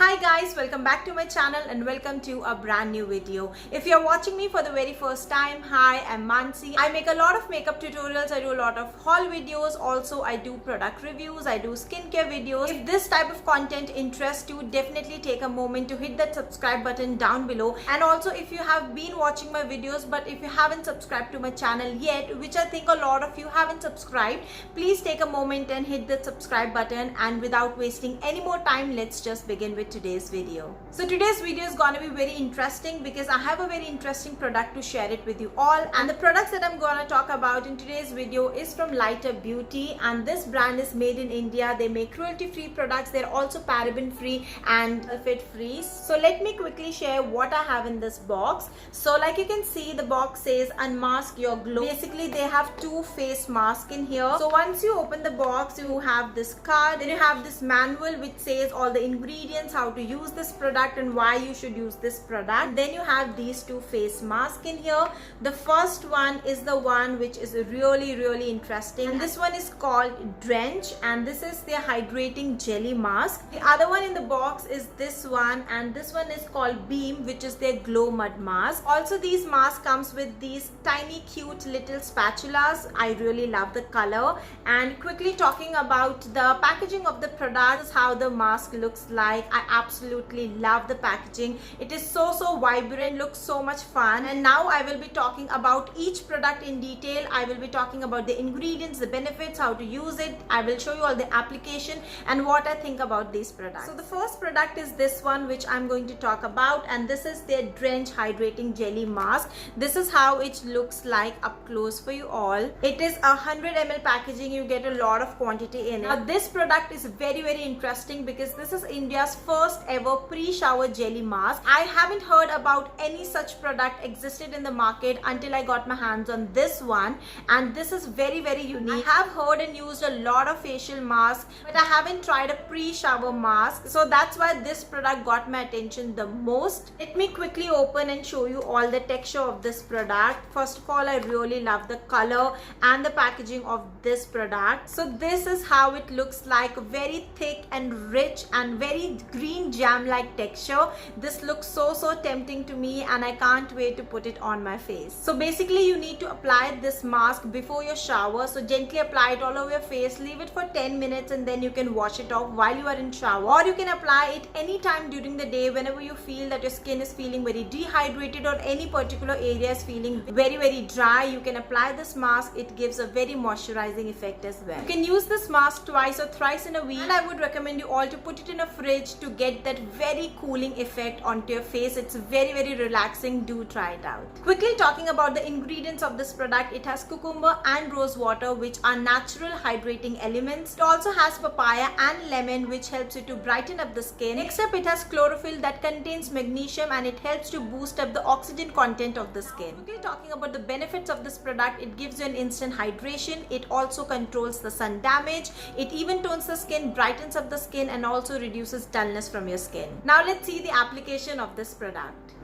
Hi guys, welcome back to my channel and welcome to a brand new video. If you're watching me for the very first time, hi, I'm Mansi. I make a lot of makeup tutorials, I do a lot of haul videos, also I do product reviews, I do skincare videos. If this type of content interests you, definitely take a moment to hit that subscribe button down below. And also if you have been watching my videos but if you haven't subscribed to my channel yet, which I think a lot of you haven't subscribed, please take a moment and hit the subscribe button. And without wasting any more time, let's just begin with today's video. So today's video is going to be very interesting because I have a very interesting product to share it with you all, and the products that I'm going to talk about in today's video is from Lighter Beauty, and this brand is made in India. They make cruelty free products. They're also paraben free and sulfate free. So let me quickly share what I have in this box. So like you can see, the box says unmask your glow. Basically they have two face masks in here. So once you open the box, you have this card, then you have this manual which says all the ingredients, how to use this product and why you should use this product. Then you have these two face masks in here. The first one is the one which is really interesting, and this one is called Drench, and this is their hydrating jelly mask. The other one in the box is this one, and this one is called Beam, which is their glow mud mask. Also these masks comes with these tiny cute little spatulas. I really love the color. And quickly talking about the packaging of the product, is how the mask looks like. I absolutely love the packaging. It is so vibrant, looks so much fun. And now I will be talking about each product in detail. I will be talking about the ingredients, the benefits, how to use it. I will show you all the application and what I think about these products. So the first product is this one which I'm going to talk about, and this is their Drench hydrating jelly mask. This is how it looks like up close for you all. It is 100 ml packaging. You get a lot of quantity in it. Now this product is very interesting because this is India's first ever pre-shower jelly mask. I haven't heard about any such product existed in the market until I got my hands on this one, and this is very unique. I have heard and used a lot of facial masks, but I haven't tried a pre-shower mask, so that's why this product got my attention the most. Let me quickly open and show you all the texture of this product. First of all, I really love the color and the packaging of this product. So this is how it looks like, very thick and rich and very green jam like texture. This looks so tempting to me, and I can't wait to put it on my face. So basically you need to apply this mask before your shower. So gently apply it all over your face, leave it for 10 minutes, and then you can wash it off while you are in shower, or you can apply it anytime during the day whenever you feel that your skin is feeling very dehydrated or any particular area is feeling very dry. You can apply this mask. It gives a very moisturizing effect as well. You can use this mask twice or thrice in a week, and I would recommend you all to put it in a fridge to get that very cooling effect onto your face. It's very relaxing. Do try it out. Quickly talking about the ingredients of this product, it has cucumber and rose water, which are natural hydrating elements. It also has papaya and lemon, which helps you to brighten up the skin. Next up, it has chlorophyll that contains magnesium, and it helps to boost up the oxygen content of the skin. Quickly talking about the benefits of this product, it gives you an instant hydration. It also controls the sun damage. It even tones the skin, brightens up the skin, and also reduces dullness from your skin. Now let's see the application of this product.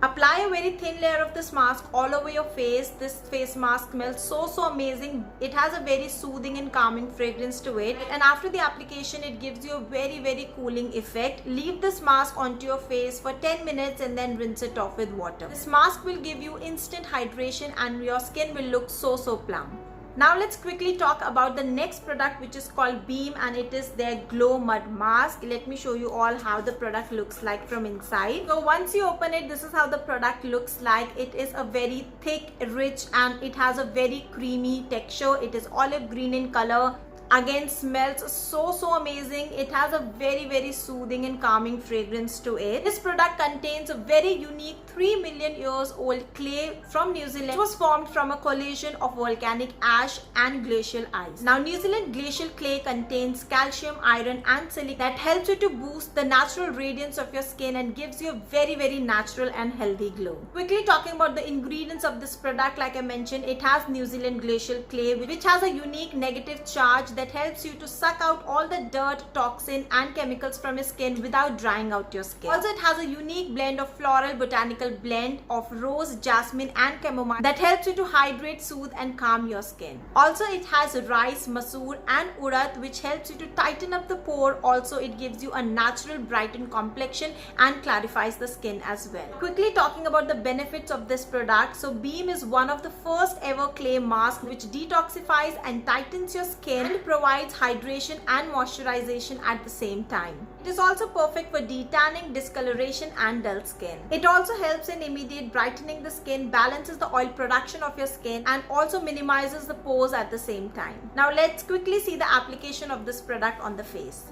Apply a very thin layer of this mask all over your face. This face mask smells so amazing. It has a very soothing and calming fragrance to it, and after the application it gives you a very cooling effect. Leave this mask onto your face for 10 minutes and then rinse it off with water. This mask will give you instant hydration and your skin will look so plump. Now let's quickly talk about the next product, which is called Beam, and it is their glow mud mask. Let me show you all how the product looks like from inside. So once you open it, this is how the product looks like. It is a very thick, rich, and it has a very creamy texture. It is olive green in color. Again, smells so amazing. It has a very soothing and calming fragrance to it. This product contains a very unique 3 million years old clay from New Zealand. It was formed from a collision of volcanic ash and glacial ice. Now New Zealand glacial clay contains calcium, iron and silicon that helps you to boost the natural radiance of your skin and gives you a very natural and healthy glow. Quickly talking about the ingredients of this product, like I mentioned, it has New Zealand glacial clay, which has a unique negative charge that that helps you to suck out all the dirt, toxin and chemicals from your skin without drying out your skin. Also, it has a unique blend of floral botanical blend of rose, jasmine and chamomile that helps you to hydrate, soothe and calm your skin. Also, it has rice, masoor and urad which helps you to tighten up the pore. Also, it gives you a natural brightened complexion and clarifies the skin as well. Quickly talking about the benefits of this product. So Beam is one of the first ever clay mask which detoxifies and tightens your skin and provides hydration and moisturization at the same time. It is also perfect for detanning, discoloration and dull skin. It also helps in immediate brightening the skin, balances the oil production of your skin and also minimizes the pores at the same time. Now let's quickly see the application of this product on the face.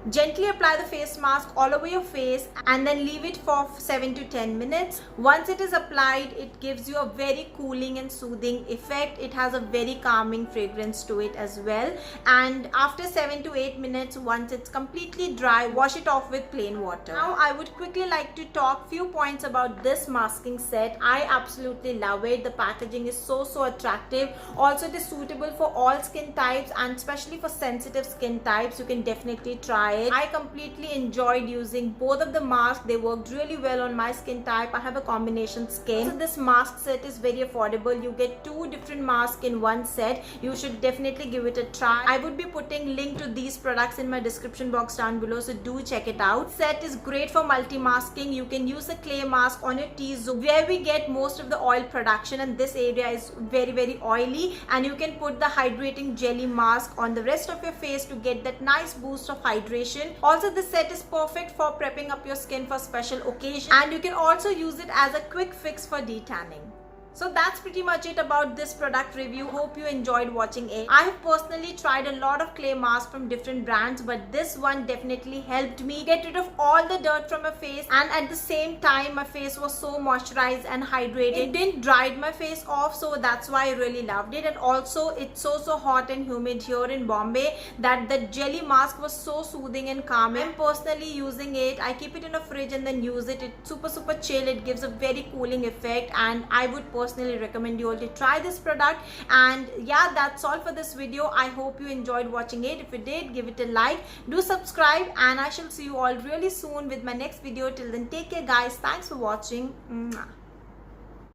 Gently apply the face mask all over your face and then leave it for 7 to 10 minutes. Once it is applied, it gives you a very cooling and soothing effect. It has a very calming fragrance to it as well. And after 7 to 8 minutes, once it's completely dry, wash it off with plain water. Now I would quickly like to talk few points about this masking set. I absolutely love it. The packaging is so attractive. Also, it is suitable for all skin types and especially for sensitive skin types. You can definitely try it. I completely enjoyed using both of the masks. They worked really well on my skin type. I have a combination skin. So this mask set is very affordable. You get 2 different masks in one set. You should definitely give it a try. I would be putting link to these products in my description box down below, so do check it out. Set is great for multi-masking. You can use a clay mask on your T-zone where we get most of the oil production, and this area is very oily, and you can put the hydrating jelly mask on the rest of your face to get that nice boost of hydration. Also, this set is perfect for prepping up your skin for special occasions, and you can also use it as a quick fix for detanning. So that's pretty much it about this product review. Hope you enjoyed watching it. I have personally tried a lot of clay masks from different brands, but this one definitely helped me get rid of all the dirt from my face, and at the same time my face was so moisturized and hydrated. It didn't dry my face off, so that's why I really loved it. And also, it's so hot and humid here in Bombay that the jelly mask was so soothing and calming. I'm personally using it. I keep it in a fridge and then use it. It's super chill. It gives a very cooling effect, and I would personally recommend you all to try this product. And yeah, that's all for this video. I hope you enjoyed watching it. If you did, give it a like, do subscribe, and I shall see you all really soon with my next video. Till then, take care guys. Thanks for watching. Mwah.